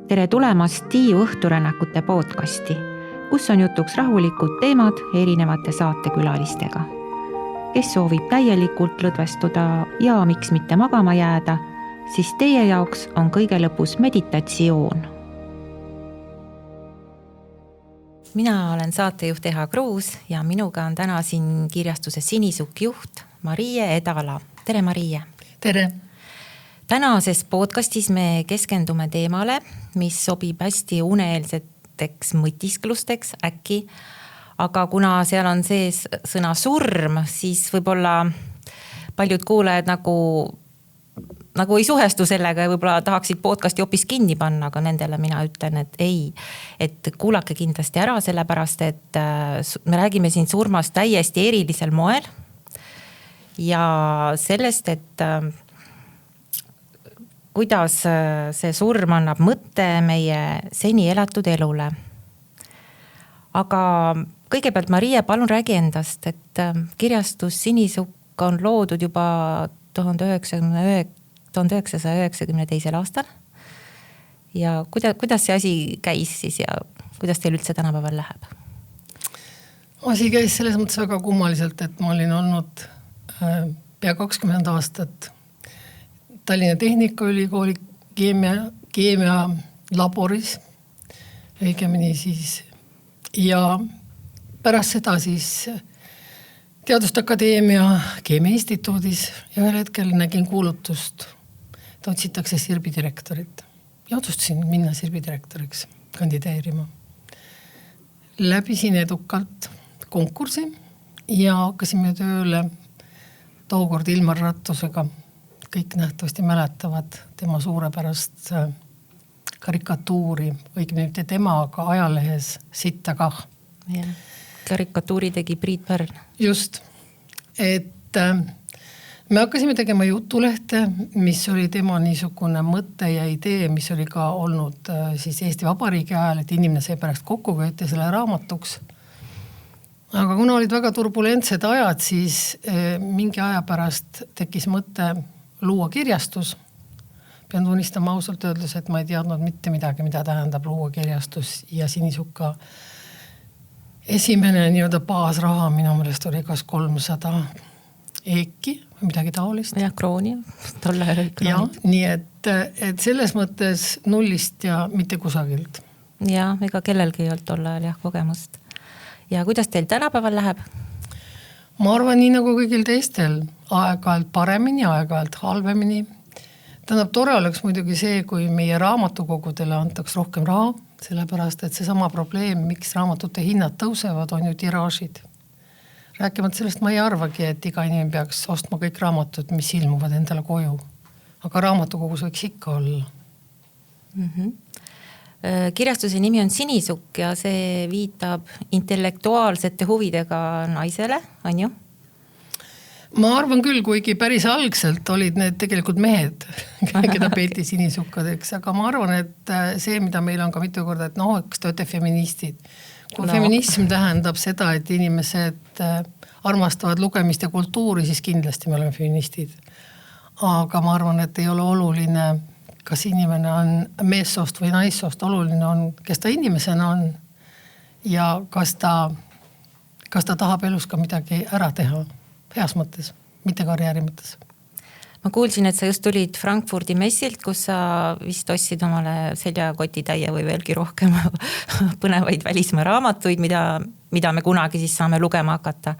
Tere tulemast Tiiu õhturännakute podcasti, kus on jutuks rahulikud teemad erinevate saatekülalistega. Kes soovib täielikult lõdvestuda ja miks mitte magama jääda, siis teie jaoks on kõige lõpus meditatsioon. Mina olen saatejuht Eha Kruus ja minuga on täna siin kirjastuse Sinisukk juht Marie Edala. Tere Marie! Tere! Tänases podcastis me keskendume teemale, mis sobib hästi uneelseteks mõtisklusteks äkki, aga kuna seal on sees sõna surm, siis võib-olla paljud kuulajad nagu ei suhestu sellega ja võib-olla tahaksid podcasti hoopis kinni panna, aga nendele mina ütlen, et ei. Et kuulake kindlasti ära sellepärast, et me räägime siin surmast täiesti erilisel moel ja sellest, et kuidas see surm annab mõtte meie seni elatud elule. Aga kõigepealt, Marie, palun räägi endast, et kirjastus Sinisukk on loodud juba 1992. aastal. Ja kuidas see asi käis siis ja kuidas teil üldse tänapäeval läheb? Asi käis selles mõttes väga kummaliselt, et ma olin olnud pea 20 aastat Tallinna Tehnikaülikooli keemia laboris, õigemini siis. Ja pärast seda siis Teaduste Akadeemia Keemia Instituudis ja ühel hetkel nägin kuulutust, et otsitakse Sirbi direktorit. Ja otsustasin minna Sirbi direktoriks kandideerima. Läbisin edukalt konkursi ja hakkasime tööle tookord Ilmar Rattusega. Kõik nähtavasti mäletavad tema suurepärast karikatuuri, õigemini mitte tema, aga ajalehes Sitta kah. Ja, karikatuuri tegi Priit Pärn. Just, et me hakkasime tegema jutulehte, mis oli tema niisugune mõte ja idee, mis oli ka olnud siis Eesti Vabariigi ajal, et inimene sai pärast kokku kööti selle raamatuks. Aga kuna olid väga turbulentsed ajad, siis mingi aja pärast tekkis mõte luua kirjastus. Pean tunnistama ausalt öeldes, et ma ei teadnud mitte midagi, mida tähendab luua kirjastus ja Sinisukka esimene nii-öelda baasraha minu meelest oli kas 300 eeki või midagi taolist. Ja krooni, tolle oli kroonid. Ja, nii et selles mõttes nullist ja mitte kusagilt. Ja, ega kellelgi ei olnud tolle ajal kogemust. Ja kuidas teil tänapäeval läheb? Ma arvan, nii nagu kõigil teistel, aeg-ajalt paremini, aeg-ajalt halvemini. Tähendab, tore oleks muidugi see, kui meie raamatukogudele antaks rohkem raha, sellepärast, et see sama probleem, miks raamatute hinnad tõusevad, on ju tiraažid. Rääkimata sellest ma ei arvagi, et iga inimene peaks ostma kõik raamatud, mis ilmuvad endale koju. Aga raamatukogus võiks ikka olla. Kirjastuse nimi on Sinisukk ja see viitab intellektuaalsete huvidega naisele, on ju? Ma arvan küll, kuigi päris algselt olid need tegelikult mehed, keda peeti sinisukkadeks, aga ma arvan, et see, mida meil on ka mitu korda, et kas te olete feministid. Kui feminism tähendab seda, et inimesed armastavad lugemist ja kultuuri, siis kindlasti me oleme feministid. Aga ma arvan, et ei ole oluline kas inimene on meessoost või naissoost, oluline on, kes ta inimesena on ja kas ta tahab elus ka midagi ära teha, heas mõttes, mitte karjääri mõttes. Ma kuulsin, et sa just tulid Frankfurdi messilt, kus sa vist ostsid omale seljakoti täie või veelgi rohkem põnevaid välismaa raamatuid, mida me kunagi siis saame lugema hakata.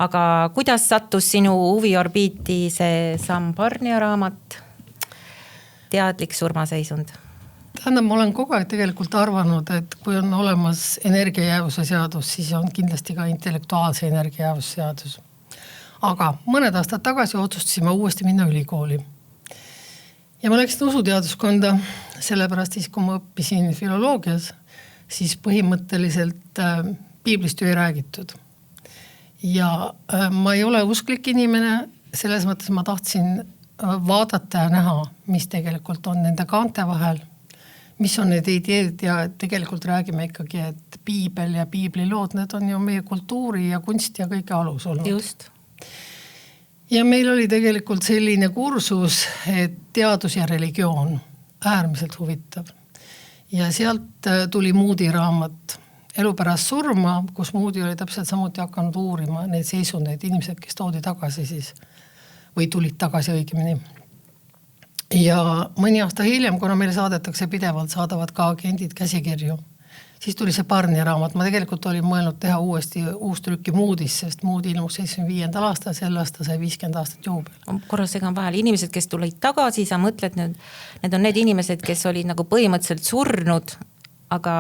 Aga kuidas sattus sinu huviorbiiti see Sam Barnia raamat? Teadlik surmaseisund? Tähendab, ma olen kogu aeg tegelikult arvanud, et kui on olemas energiajäävuse seadus, siis on kindlasti ka intellektuaalse energiajäävuse seadus. Aga mõned aastad tagasi otsustasime uuesti minna ülikooli. Ja ma läksin usuteaduskonda, sellepärast siis, kui ma õppisin filoloogias, siis põhimõtteliselt piiblist ju ei räägitud. Ja ma ei ole usklik inimene, selles mõttes ma tahtsin vaadata ja näha, mis tegelikult on nende kaante vahel, mis on need ideed ja tegelikult räägime ikkagi, et piibel ja piiblilood, need on ju meie kultuuri ja kunsti ja kõige alus olnud. Just. Ja meil oli tegelikult selline kursus, et teadus ja religioon, äärmiselt huvitav. ja sealt tuli Moody raamat Elu pärast surma, kus Moody oli täpselt samuti hakanud uurima neid seisundeid, inimesed, kes toodi tagasi siis või tulid tagasi õigemini. Ja mõni aasta hiljem, kuna meile saadetakse pidevalt, saadavad ka agendid käsikirju, siis tuli see Barni raamat. Ma tegelikult olin mõelnud teha uuesti uus trükki Moodis, sest Moody ilmus 75. aastal, sel aasta sai 50 aastat juubel. Korra segan vahel, inimesed, kes tulid tagasi, sa mõtled nüüd, need on need inimesed, kes olid nagu põhimõtteliselt surnud, aga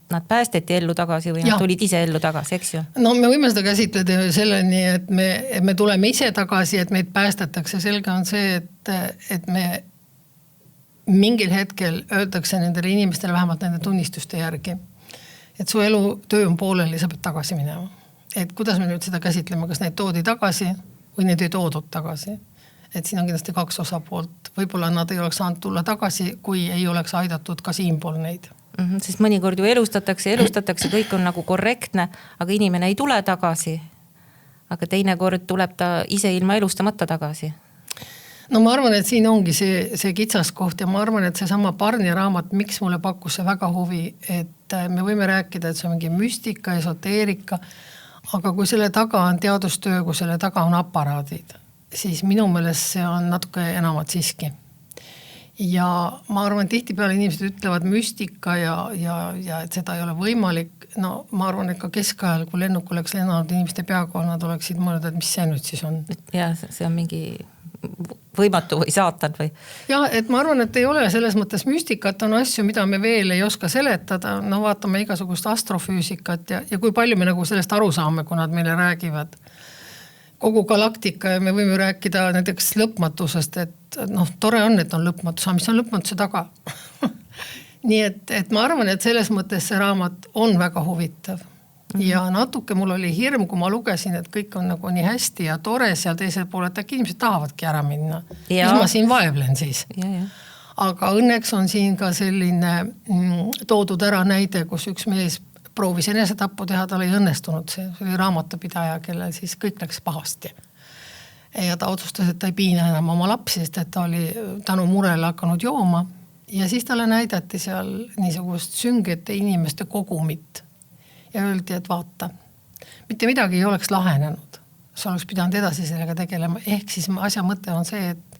nad päästeti ellu tagasi või nad tulid ise ellu tagasi, eks ju? No me võime seda käsitleda selleni, et me tuleme ise tagasi, et meid päästetakse. Selge on see, et me mingil hetkel öeldakse nendele inimestele vähemalt nende tunnistuste järgi, et su elu, töö on pooleli, sa pead tagasi minema. Et kuidas me nüüd seda käsitleme, kas neid toodi tagasi või neid ei toodud tagasi. Et siin on kindlasti 2 osapoolt. Võib-olla nad ei oleks saanud tulla tagasi, kui ei oleks aidatud ka siinpool neid. Sest mõnikord ju elustatakse, kõik on nagu korrektne, aga inimene ei tule tagasi. Aga teine kord tuleb ta ise ilma elustamata tagasi. No ma arvan, et siin ongi see kitsaskoht ja ma arvan, et see sama Barni raamat, miks mulle pakkus see väga huvi, et me võime rääkida, et see on mingi müstika, esoteerika, aga kui selle taga on teadustöö, kui selle taga on aparaadid, siis minu meelest see on natuke enamat siiski. Ja ma arvan, tihtipeale inimesed ütlevad müstika ja et seda ei ole võimalik. No ma arvan, et ka keskajal, kui lennuk oleks lennanud inimeste peakool, nad oleksid mõelnud, et mis see nüüd siis on. Ja see on mingi võimatu või saatan või? Ja, et ma arvan, et ei ole selles mõttes müstikat, on asju, mida me veel ei oska seletada. No vaatame igasugust astrofüüsikat ja kui palju me nagu sellest aru saame, kui nad meile räägivad. Kogu galaktika ja me võime rääkida näiteks lõpmatusest, et tore on, et on lõpmatus, mis on lõpmatuse taga. Nii et ma arvan, et selles mõttes see raamat on väga huvitav. Ja natuke mul oli hirm, kui ma lugesin, et kõik on nagu nii hästi ja tore seal teisel pool, et äkki inimesed tahavadki ära minna. Mis ma siin vaevlen siis. Aga õnneks on siin ka selline toodud ära näide, kus üks mees proovis enesetappu teha, tal ei õnnestunud. See oli raamatupidaja, kellel siis kõik läks pahasti. Ja ta otsustas, et ta ei piina enam oma lapsi, sest et ta oli tänu murele hakanud jooma. Ja siis talle näidati seal niisugust süngete inimeste kogumit. Ja öeldi, et vaata, mitte midagi ei oleks lahenenud. Sa oleks pidanud edasi sellega tegelema. Ehk siis asja mõte on see, et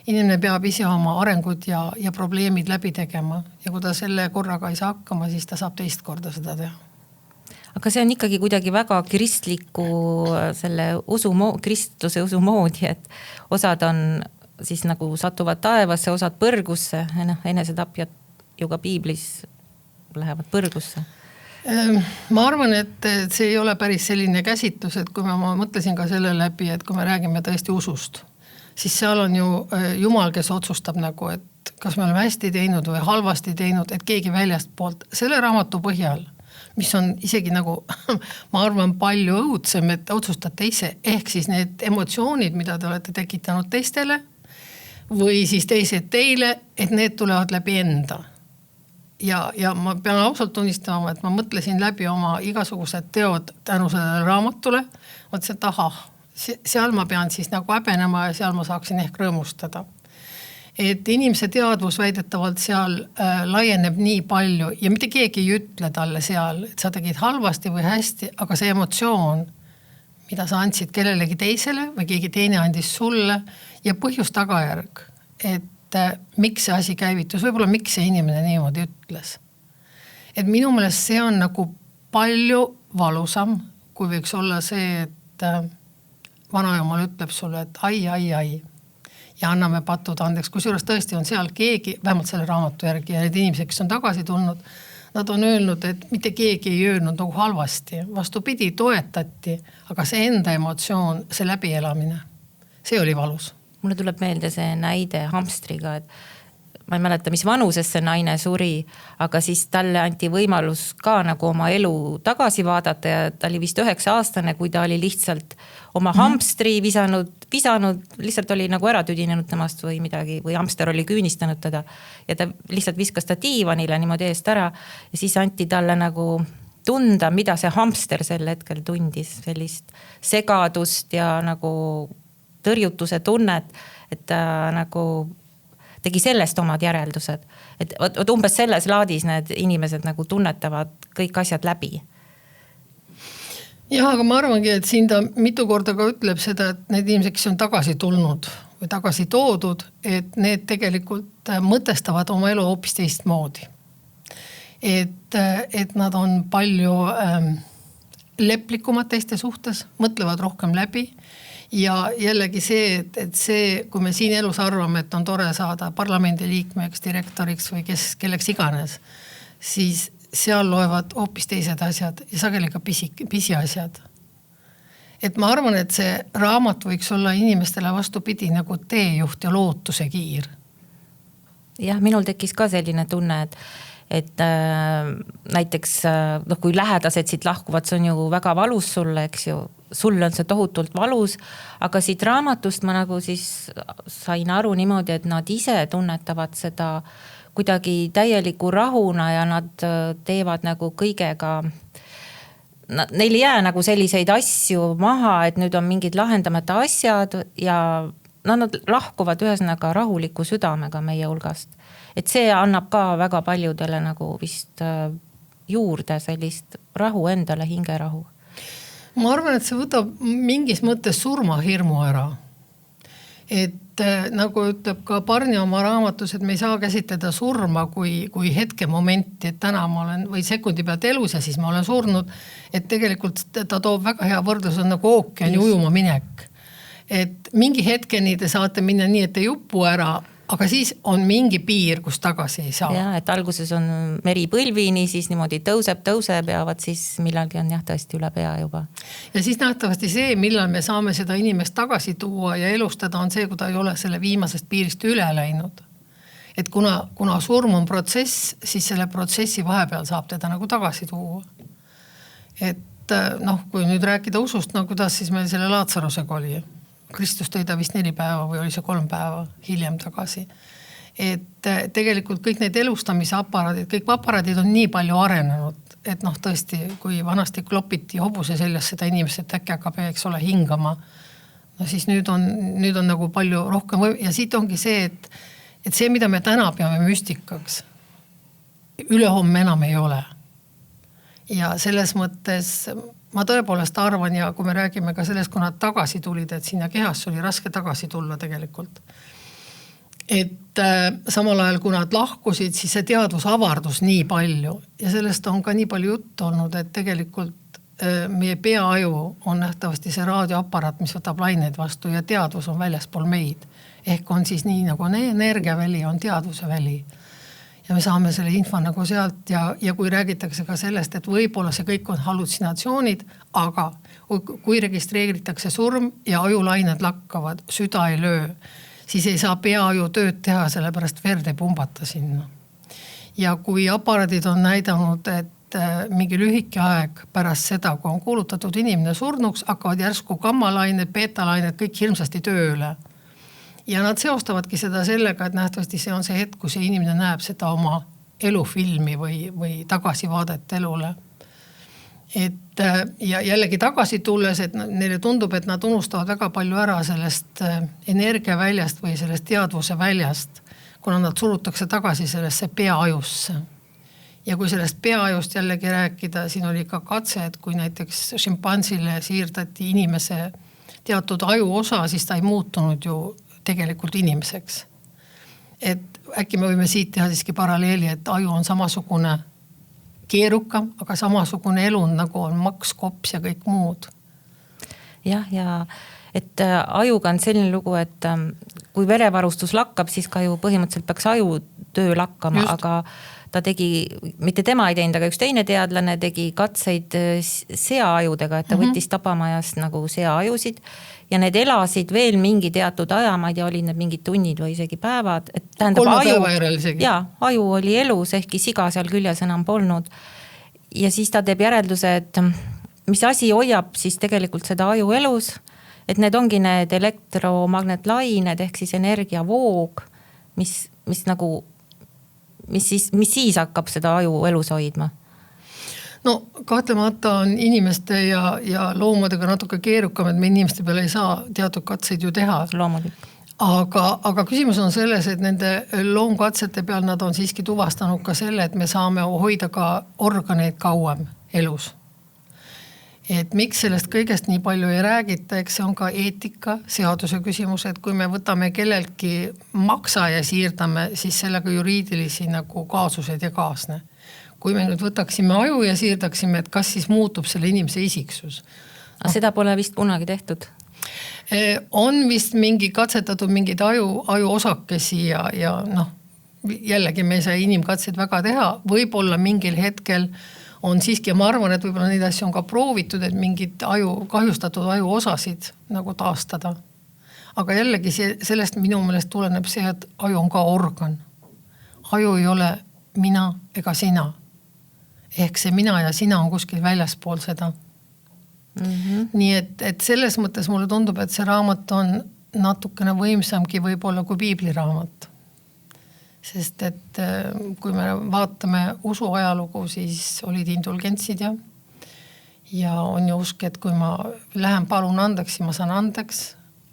inimene peab ise oma arengud ja probleemid läbi tegema. Ja kui ta selle korraga ei saa hakkama, siis ta saab teist korda seda teha. Aga see on ikkagi kuidagi väga kristliku selle kristluse usu moodi, et osad on siis nagu satuvad taevasse, osad põrgusse. Enesetapjad ju ka piiblis lähevad põrgusse. Ma arvan, et see ei ole päris selline käsitlus, et kui ma mõtlesin ka selle läbi, et kui me räägime tõesti usust, siis seal on ju Jumal, kes otsustab nagu, et kas me oleme hästi teinud või halvasti teinud, et keegi väljast poolt selle raamatu põhjal, mis on isegi nagu, ma arvan, palju õudsem, et otsustate ise, ehk siis need emotsioonid, mida te olete tekitanud teistele või siis teised teile, et need tulevad läbi enda. Ja ma pean ausalt tunnistama, et ma mõtlesin läbi oma igasugused teod tänu sellele raamatule, mõtlesin, et seal ma pean siis nagu häbenema ja seal ma saaksin ehk rõõmustada. Et inimese teadvus väidetavalt seal laieneb nii palju ja mitte keegi ei ütle talle seal, et sa tegid halvasti või hästi, aga see emotsioon, mida sa andsid kellelegi teisele või keegi teine andis sulle ja põhjus tagajärg, et miks see asi käivitus, võib-olla miks see inimene niimoodi ütles. Et minu meelest see on nagu palju valusam, kui võiks olla see, et vanajumal ütleb sulle, et ai ja anname patud andeks. Kusjuures tõesti on seal keegi, vähemalt selle raamatu järgi ja need inimesed, kes on tagasi tulnud, nad on öelnud, et mitte keegi ei öelnud nagu halvasti. Vastupidi, toetati, aga see enda emotsioon, see läbielamine, see oli valus. Mulle tuleb meelde see näide hamstriga, et ma ei mäleta, mis vanuses see naine suri, aga siis talle anti võimalus ka nagu oma elu tagasi vaadata ja ta oli vist 9-aastane, kui ta oli lihtsalt oma hamstri visanud, lihtsalt oli nagu ära tüdinenud temast või midagi, või hamster oli küünistanud teda ja ta lihtsalt viskas ta diivanile niimoodi eest ära ja siis anti talle nagu tunda, mida see hamster sel hetkel tundis, sellist segadust ja nagu tõrjutuse tunnet, et ta nagu tegi sellest omad järeldused. Et umbes selles laadis need inimesed nagu tunnetavad kõik asjad läbi. Jah, aga ma arvangi, et siin ta mitu korda ka ütleb seda, et need inimesed, kes on tagasi tulnud või tagasi toodud, et need tegelikult mõtestavad oma elu hoopis teistmoodi. Et nad on palju leplikumad teiste suhtes, mõtlevad rohkem läbi ja jällegi see, et see, kui me siin elus arvame, et on tore saada parlamendi liikmeks, direktoriks või kelleks iganes, siis seal loevad hoopis teised asjad ja sageli ka pisiasjad. Et ma arvan, et see raamat võiks olla inimestele vastupidi nagu teejuht ja lootuse kiir. Jah, minul tekkis ka selline tunne, et näiteks kui lähedased siit lahkuvad, see on ju väga valus sulle, eks ju, sulle on see tohutult valus, aga siit raamatust ma nagu siis sain aru niimoodi, et nad ise tunnetavad seda kuidagi täieliku rahuna ja nad teevad nagu kõigega, neil ei jää nagu selliseid asju maha, et nüüd on mingid lahendamata asjad ja nad lahkuvad ühesõnaga rahuliku südamega meie hulgast. Et see annab ka väga paljudele nagu vist juurde sellist rahu endale, hingerahu. Ma arvan, et see võtab mingis mõttes surmahirmu ära. Et nagu ütleb ka Parnia oma raamatus, et me ei saa käsitleda surma kui hetke momenti, et täna ma olen või sekundi pealt elus ja siis ma olen surnud. Et tegelikult ta toob väga hea võrdlus on nagu ookeani ujuma minek. Et mingi hetkeni te saate minna nii, et ei jupu ära, aga siis on mingi piir, kus tagasi ei saa. Ja, et alguses on meri põlvini, siis niimoodi tõuseb ja siis millalgi on jah tõesti üle pea juba. Ja siis nähtavasti see, millal me saame seda inimest tagasi tuua ja elustada, on see, kui ta ei ole selle viimasest piirist üle läinud. Et kuna surm on protsess, siis selle protsessi vahepeal saab teda nagu tagasi tuua. Et kui nüüd rääkida usust, kuidas siis meil selle Laatsarusega oli. Kristus tõi ta vist 4 päeva või oli see 3 päeva hiljem tagasi. Et tegelikult kõik need elustamise aparaadid, kõik aparaadid on nii palju arenenud, et tõesti, kui vanasti klopiti hobuse seljas seda inimest, et äkki hakkab, eks ole, hingama, siis nüüd on nagu palju rohkem ja siit ongi see, et see, mida me täna peame müstikaks, ülehomme enam ei ole. Ja selles mõttes ma tõepoolest arvan ja kui me räägime ka sellest, kui nad tagasi tulid, et sinna kehasse oli raske tagasi tulla tegelikult. Et samal ajal, kui nad lahkusid, siis see teadvus avardus nii palju ja sellest on ka nii palju juttu olnud, et tegelikult meie peaaju on nähtavasti see raadioaparaat, mis võtab laineid vastu ja teadvus on väljaspool meid. Ehk on siis nii nagu energiaväli on teadvuse väli. Ja me saame selle info nagu sealt ja kui räägitakse ka sellest, et võib-olla see kõik on hallutsinatsioonid, aga kui registreeritakse surm ja ajulained lakkavad, süda ei löö, siis ei saa peaaju tööd teha, sellepärast verd ei pumbata sinna. Ja kui aparaadid on näidanud, et mingi lühike aeg pärast seda, kui on kuulutatud inimene surnuks, hakkavad järsku gammalained, beetalained, kõik hirmsasti tööle. Ja nad seostavadki seda sellega, et nähtavasti see on see hetk, kui see inimene näeb seda oma elufilmi või tagasivaadet elule. Et, ja jällegi tagasi tulles, et neile tundub, et nad unustavad väga palju ära sellest energiaväljast või sellest teadvuse väljast, kuna nad surutakse tagasi sellesse peaajusse. Ja kui sellest peaajust jällegi rääkida, siin oli ka katse, et kui näiteks šimpansile siirdati inimese teatud aju osa, siis ta ei muutunud ju tegelikult inimeseks. Et äkki me võime siit teha siiski paralleeli, et aju on samasugune keerukam, aga samasugune elu nagu on maks, kops ja kõik muud. Jah, ja et ajuga on selline lugu, et kui verevarustus lakkab, siis ka ju põhimõtteliselt peaks aju töö lakkama, just. Aga ta tegi, mitte tema ei teinud, aga üks teine teadlane tegi katseid seaajudega, et ta võttis tapamajast nagu seaajusid ja need elasid veel mingi teatud aja, ma ei tea, olid need mingid tunnid või isegi päevad. Et tähendab, aju oli elus, ehkki siga seal küljes enam polnud. Ja siis ta teeb järelduse, et mis asi hoiab siis tegelikult seda aju elus, et need ongi need elektromagnetlained ehk siis energiavoog, mis siis hakkab seda aju elus hoidma? No kahtlemata on inimeste ja loomadega natuke keerukam, et me inimeste peale ei saa teatud katseid ju teha. Loomulik. Aga küsimus on selles, et nende loomkatsete peal nad on siiski tuvastanud ka selle, et me saame hoida ka organeid kauem elus. Et miks sellest kõigest nii palju ei räägita, eks see on ka eetika, seaduse küsimus, et kui me võtame kelleltki maksa ja siirdame, siis sellega juriidilisi nagu kaasused ja kaasne. Kui me nüüd võtaksime aju ja siirdaksime, et kas siis muutub selle inimese isiksus. No. Seda pole vist kunagi tehtud? On vist katsetatud mingid aju osakesi ja jällegi me ei saa inimkatseid väga teha. Võib-olla mingil hetkel on siiski, ja ma arvan, et võib-olla neid asju on ka proovitud, et mingid kahjustatud aju osasid nagu taastada. Aga jällegi sellest minu meelest tuleneb see, et aju on ka organ. Aju ei ole mina ega sina. Ehk see mina ja sina on kuskil väljaspool seda. Nii et selles mõttes mulle tundub, et see raamat on natukene võimsamgi võib-olla kui piibliraamat. Sest et kui me vaatame usu ajalugu, siis olid indulgentsid ja on ju usk, et kui ma lähen palun andeks, siis ma saan andeks,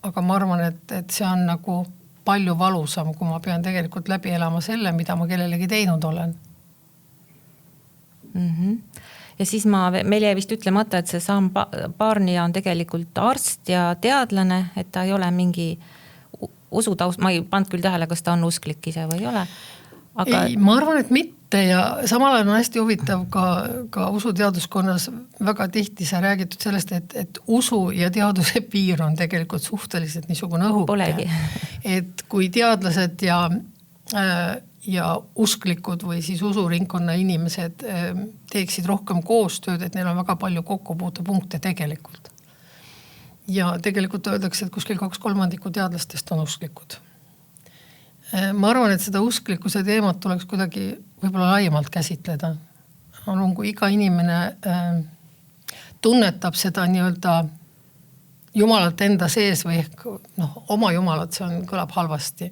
aga ma arvan, et see on nagu palju valusam, kui ma pean tegelikult läbi elama selle, mida ma kellelegi teinud olen. Ja siis meil jäi vist ütlemata, et see Sam Barnia on tegelikult arst ja teadlane, et ta ei ole mingi usutaust, ma ei pannud küll tähele, kas ta on usklik ise või ei ole. Aga... Ei, ma arvan, et mitte ja samal ajal on hästi huvitav ka usuteaduskonnas väga tihti sa räägitud sellest, et usu ja teaduse piir on tegelikult suhteliselt niisugune õhuke. Polegi. Et kui teadlased ja usklikud või siis usuringkonna inimesed teeksid rohkem koostööd, et neil on väga palju kokkupuutepunkte tegelikult. Ja tegelikult öeldakse, et kuskil 2/3 teadlastest on usklikud. Ma arvan, et seda usklikkuse teemat tuleks kuidagi võib-olla laiemalt käsitleda. Kui iga inimene tunnetab seda nii-öelda jumalat enda sees või ehk oma jumalat, see kõlab halvasti,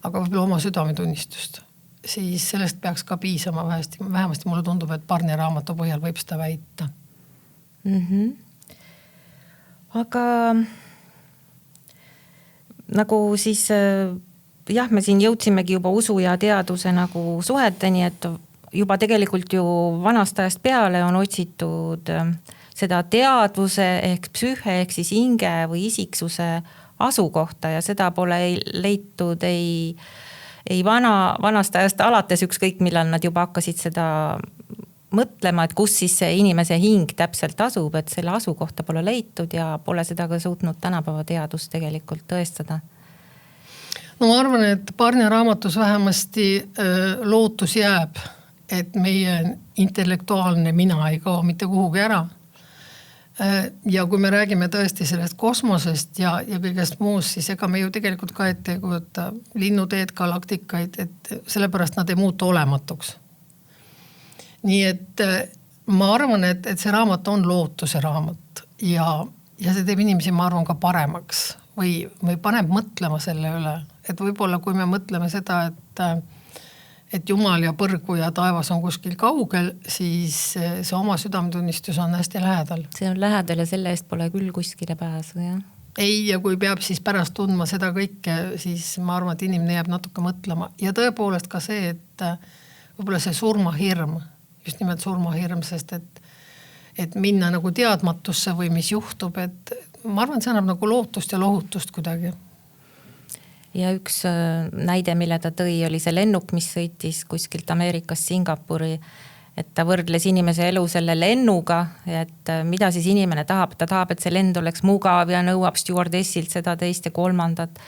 aga võib-olla oma südametunnistust, siis sellest peaks ka piisama vähemasti mulle tundub, et Barnia raamatu põhjal võib seda väita. Aga nagu siis me siin jõudsimegi juba usu ja teaduse nagu suheteni, et juba tegelikult ju vanast ajast peale on otsitud seda teadvuse ehk psüühe ehk siis hinge või isiksuse asukohta ja seda pole leitud ei vanast ajast alates ükskõik millal nad juba hakkasid seda mõtlema, et kus siis see inimese hing täpselt asub, et selle asukohta pole leitud ja pole seda ka suutnud tänapäeva teadus tegelikult tõestada. No ma arvan, et Barnia raamatus vähemasti lootus jääb, et meie intellektuaalne mina ei kao mitte kuhugi ära. Ja kui me räägime tõesti sellest kosmosest ja kõigest muust, siis ega me ju tegelikult ka ette ei kujuta linnuteed, galaktikaid, et sellepärast nad ei muutu olematuks. Nii et ma arvan, et see raamat on lootuse raamat ja see teeb inimesi, ma arvan, ka paremaks või paneb mõtlema selle üle. Et võib-olla kui me mõtleme seda, et Jumal ja põrgu ja taevas on kuskil kaugel, siis see oma südametunnistus on hästi lähedal. See on lähedal ja selle eest pole küll kuskile pääsu, jah? Ei, ja kui peab siis pärast tundma seda kõike, siis ma arvan, et inimene jääb natuke mõtlema. Ja tõepoolest ka see, et võib-olla see surmahirm, just nimelt surmahirm, sest et minna nagu teadmatusse või mis juhtub, et ma arvan, et see annab nagu lootust ja lohutust kuidagi. Ja üks näide, mille ta tõi, oli see lennuk, mis sõitis kuskilt Ameerikast Singapuri, et ta võrdles inimese elu selle lennuga, et mida siis inimene tahab. Ta tahab, et see lend oleks mugav ja nõuab stjuardessilt seda teist ja kolmandat.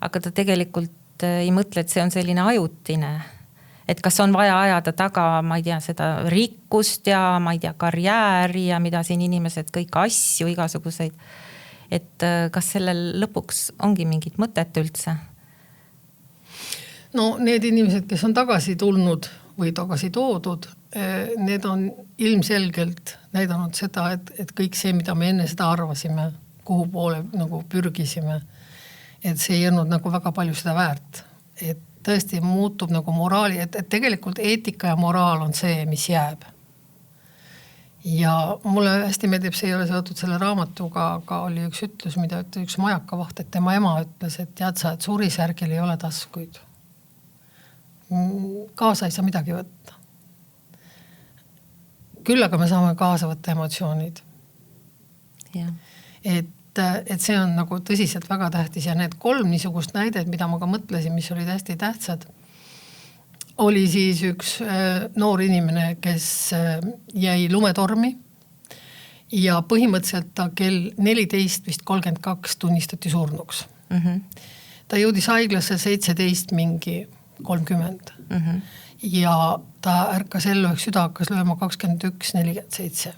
Aga ta tegelikult ei mõtle, et see on selline ajutine. Et kas on vaja ajada taga, ma ei tea, seda rikkust ja ma ei tea, karjääri ja mida siin inimesed kõik asju igasuguseid. Et kas sellel lõpuks ongi mingit mõtet üldse? No need inimesed, kes on tagasi tulnud või tagasi toodud, need on ilmselgelt näidanud seda, et kõik see, mida me enne seda arvasime, kuhu poole nagu pürgisime, et see ei olnud nagu väga palju seda väärt. Et tõesti muutub nagu moraali, et tegelikult eetika ja moraal on see, mis jääb. ja mulle hästi meeldib, see ei ole seotud selle raamatuga, aga oli üks ütlus, mida ütles üks majakavaht, et tema ema ütles, et tead sa, et surisärgil ei ole taskuid. Kaasa ei saa midagi võtta. Küll aga me saame kaasa võtta emotsioonid. Ja. Et see on nagu tõsiselt väga tähtis ja need 3 niisugust näidet, mida ma ka mõtlesin, mis olid hästi tähtsad, oli siis üks noor inimene, kes jäi lumetormi ja põhimõtteliselt ta kell 14:32 tunnistati surnuks. Ta jõudis haiglasse 17:30 ja ta ärkas ellu, ehk süda hakkas lööma 21:47,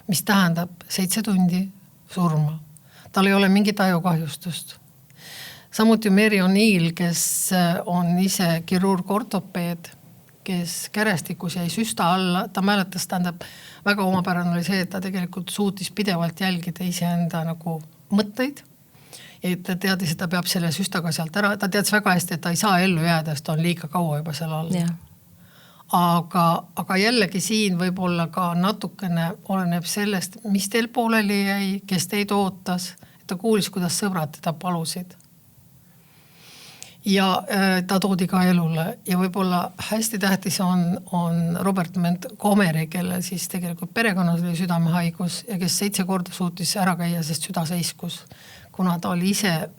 mis tähendab 7 tundi surma. Tal ei ole mingit ajukahjustust. Samuti Mary O'Neill, kes on ise kirurg-ortopeed, kes kärestikus jäi süsta alla, ta mäletas, tähendab, väga omapärane oli see, et ta tegelikult suutis pidevalt jälgida iseenda nagu mõtteid, et ta teadis, et ta peab selle süstaga sealt ära, ta teadis väga hästi, et ta ei saa ellu jääda, sest ta on liiga kaua juba seal all. Ja. Aga jällegi siin võib-olla ka natukene oleneb sellest, mis teil pooleli jäi, kes teid ootas, et ta kuulis, kuidas sõbrad teda palusid. Ja ta toodi ka elule ja võib-olla hästi tähtis on Robert Montgomery, kelle siis tegelikult perekonnas oli südamehaigus ja kes 7 korda suutis ära käia, sest süda seiskus. Kuna ta oli ise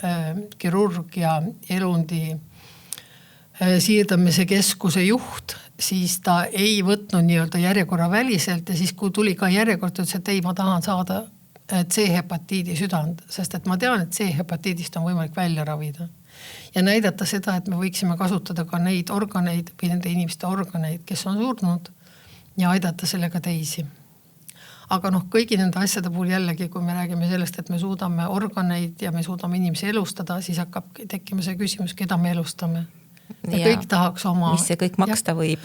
kirurg ja elundi siirdamise keskuse juht, siis ta ei võtnud nii-öelda järjekorra väliselt ja siis kui tuli ka järjekord, ütles, et ei, ma tahan saada C-hepatiidi südand, sest et ma tean, et C-hepatiidist on võimalik välja ravida. Ja näidata seda, et me võiksime kasutada ka neid organeid või nende inimeste organeid, kes on surnud ja aidata sellega teisi. Aga kõigi nende asjade puhul jällegi, kui me räägime sellest, et me suudame organeid ja me suudame inimesi elustada, siis hakkab tekkima see küsimus, keda me elustame. Ja kõik tahaks oma... Mis see kõik maksta võib?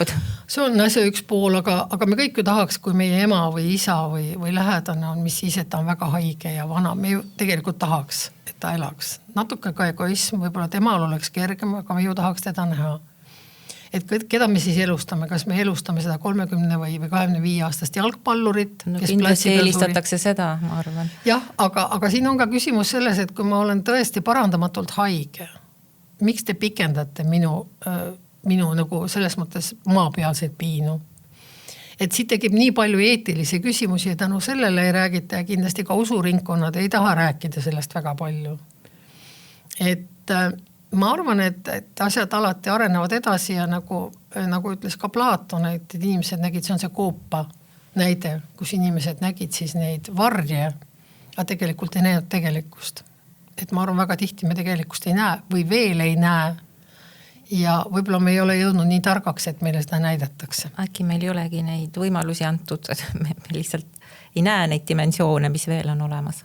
See on asja üks pool, aga me kõik ju tahaks, kui meie ema või isa või lähedane on, mis siis, et ta on väga haige ja vana. Me ju tegelikult tahaks, et ta elaks. Natuke ka egoism, võib-olla temal oleks kergem, aga me ju tahaks teda näha. Et keda me siis elustame? Kas me elustame seda 30 või 25 aastast jalgpallurit? No kindlasti eelistatakse seda, ma arvan. Jah, aga siin on ka küsimus selles, et kui ma olen tõesti parandamatult haige, miks te pikendate minu nagu selles mõttes maapealseid piinu? Et siit tekib nii palju eetilisi küsimusi ja tänu sellele ei räägita ja kindlasti ka usuringkonnad ei taha rääkida sellest väga palju. Et ma arvan, et asjad alati arenevad edasi ja nagu ütles ka Platon, et inimesed nägid, see on see koopa näide, kus inimesed nägid siis neid varje, aga tegelikult ei näinud tegelikkust. Et ma arvan, väga tihti me tegelikkust ei näe või veel ei näe ja võib-olla me ei ole jõudnud nii targaks, et meile seda näidatakse. Äkki meil ei olegi neid võimalusi antud, me lihtsalt ei näe neid dimensioone, mis veel on olemas.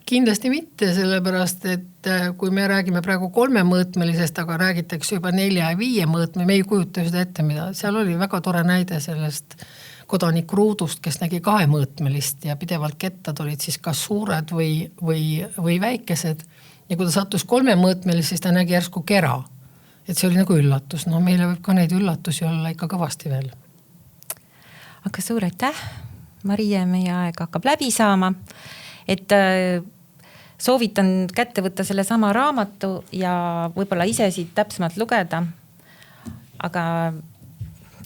Kindlasti mitte, sellepärast, et kui me räägime praegu 3-mõõtmelisest, aga räägitakse juba 4 ja 5 mõõtme, me ei kujuta seda ette, mida. Seal oli väga tore näide sellest kodanik Ruudust, kes nägi 2-mõõtmelist ja pidevalt kettad olid siis kas suured või väikesed. Ja kui ta sattus 3-mõõtmelist, siis ta nägi järsku kera. Et see oli nagu üllatus. No meile võib ka neid üllatusi olla ikka kõvasti veel. Aga suur aitäh, Marie, meie aeg hakkab läbi saama. Et soovitan kätte võtta selle sama raamatu ja võib-olla ise siit täpsemalt lugeda. Aga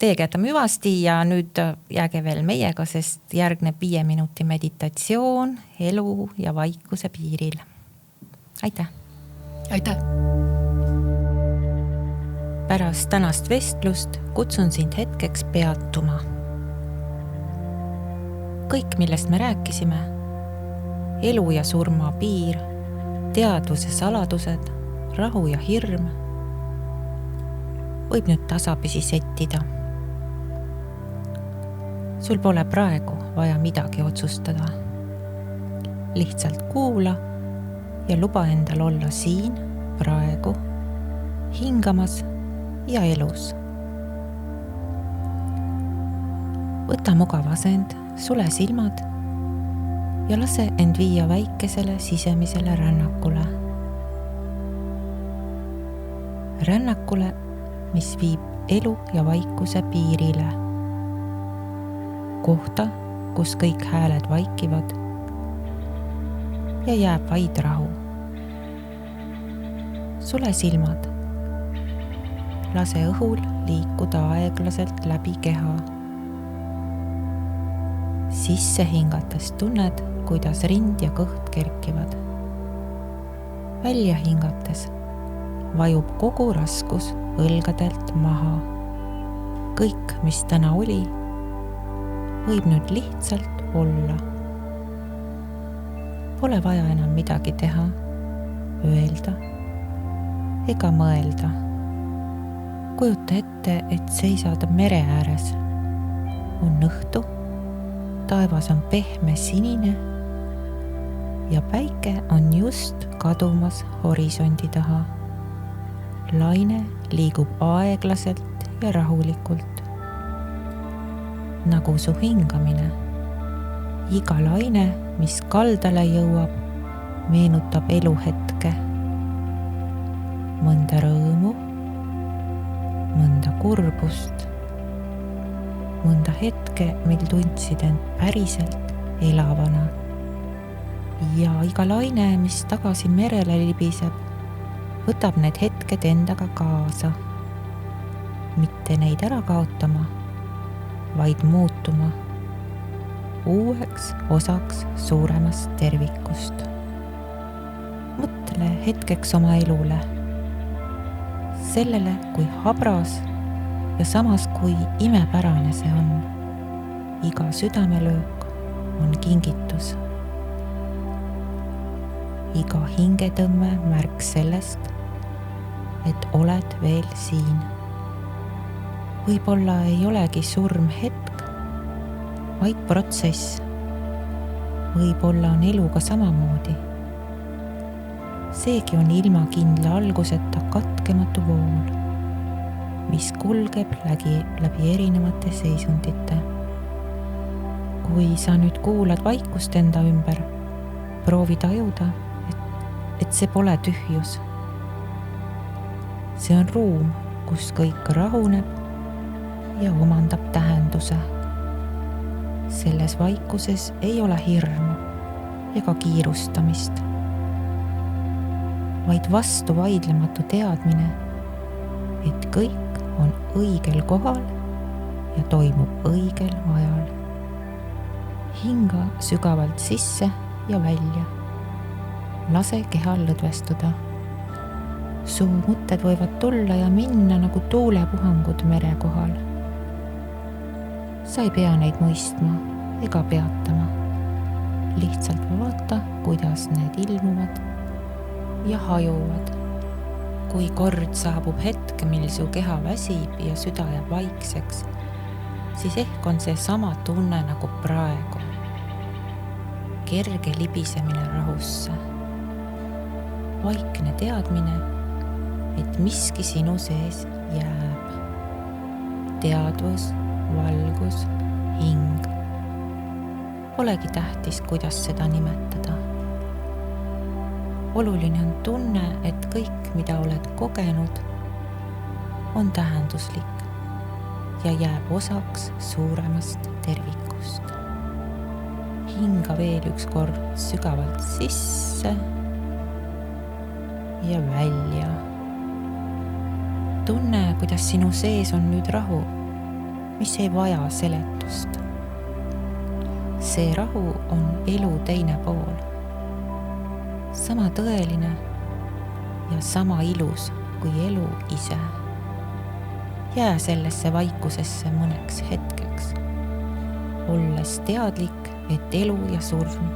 teie jätame hüvasti ja nüüd jääge veel meiega, sest järgneb 5 minuti meditatsioon elu ja vaikuse piiril. Aitäh! Aitäh! Pärast tänast vestlust kutsun sind hetkeks peatuma. Kõik, millest me rääkisime, elu ja surma piir, teadvuse saladused, rahu ja hirm, võib nüüd tasapisi settida. Sul pole praegu vaja midagi otsustada. Lihtsalt kuula ja luba endal olla siin, praegu, hingamas ja elus. Võta mugav asend, sule silmad ja lase end viia väikesele sisemisele rännakule. Rännakule, mis viib elu ja vaikuse piirile. Kohta, kus kõik hääled vaikivad ja jääb vaid rahu. Sule silmad. Lase õhul liikuda aeglaselt läbi keha. Sisse hingates tunned, kuidas rind ja kõht kerkivad. Välja hingates vajub kogu raskus õlgadelt maha. Kõik, mis täna oli, võib nüüd lihtsalt olla. Pole vaja enam midagi teha, öelda ega mõelda. Kujuta ette, et seisad mere ääres. On õhtu, taevas on pehme sinine ja päike on just kadumas horisondi taha. Laine liigub aeglaselt ja rahulikult. Nagu su hingamine. Iga laine, mis kaldale jõuab, meenutab eluhetke. Mõnda rõõmu, mõnda kurbust, mõnda hetke, mil tundsid end päriselt elavana. Ja iga laine, mis tagasi merele libiseb, võtab need hetked endaga kaasa. Mitte neid ära kaotama, vaid muutuma uueks osaks suuremast tervikust. Mõtle hetkeks oma elule, sellele, kui habras ja samas kui imepärane see on. Iga südamelöök on kingitus. Iga hingetõmme märk sellest, et oled veel siin. Võib-olla ei olegi surm hetk, vaid protsess. Võib-olla on eluga samamoodi. Seegi on ilma kindla alguseta katkematu vool, mis kulgeb läbi erinevate seisundite. Kui sa nüüd kuulad vaikust enda ümber, proovi tajuda, et see pole tühjus. See on ruum, kus kõik rahuneb ja omandab tähenduse. Selles vaikuses ei ole hirmu ega kiirustamist, vaid vastu vaidlematu teadmine, et kõik on õigel kohal ja toimub õigel ajal. Hinga sügavalt sisse ja välja. Lase kehal lõdvestuda. Su mõtted võivad tulla ja minna nagu tuulepuhangud mere kohal. Sa ei pea neid mõistma ega peatama. Lihtsalt vaata, kuidas need ilmuvad ja hajuvad. Kui kord saabub hetk, mil su keha väsib ja süda jääb vaikseks, siis ehk on see sama tunne nagu praegu. Kerge libisemine rahusse. Vaikne teadmine, et miski sinu sees jääb. Teadvus, valgus, hing. Polegi tähtis, kuidas seda nimetada. Oluline on tunne, et kõik, mida oled kogenud, on tähenduslik ja jääb osaks suuremast tervikust. Hinga veel üks kord sügavalt sisse ja välja. Tunne, kuidas sinu sees on nüüd rahu, mis ei vaja seletust. See rahu on elu teine pool. Sama tõeline ja sama ilus kui elu ise. Jää sellesse vaikusesse mõneks hetkeks, olles teadlik, et elu ja surm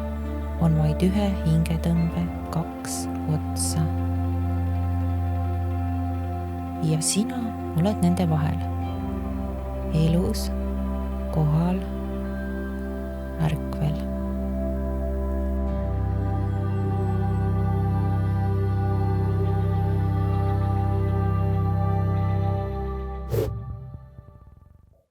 on vaid ühe hingetõmbe 2 otsa. Ja sina oled nende vahel. Elus, kohal, ärkvel.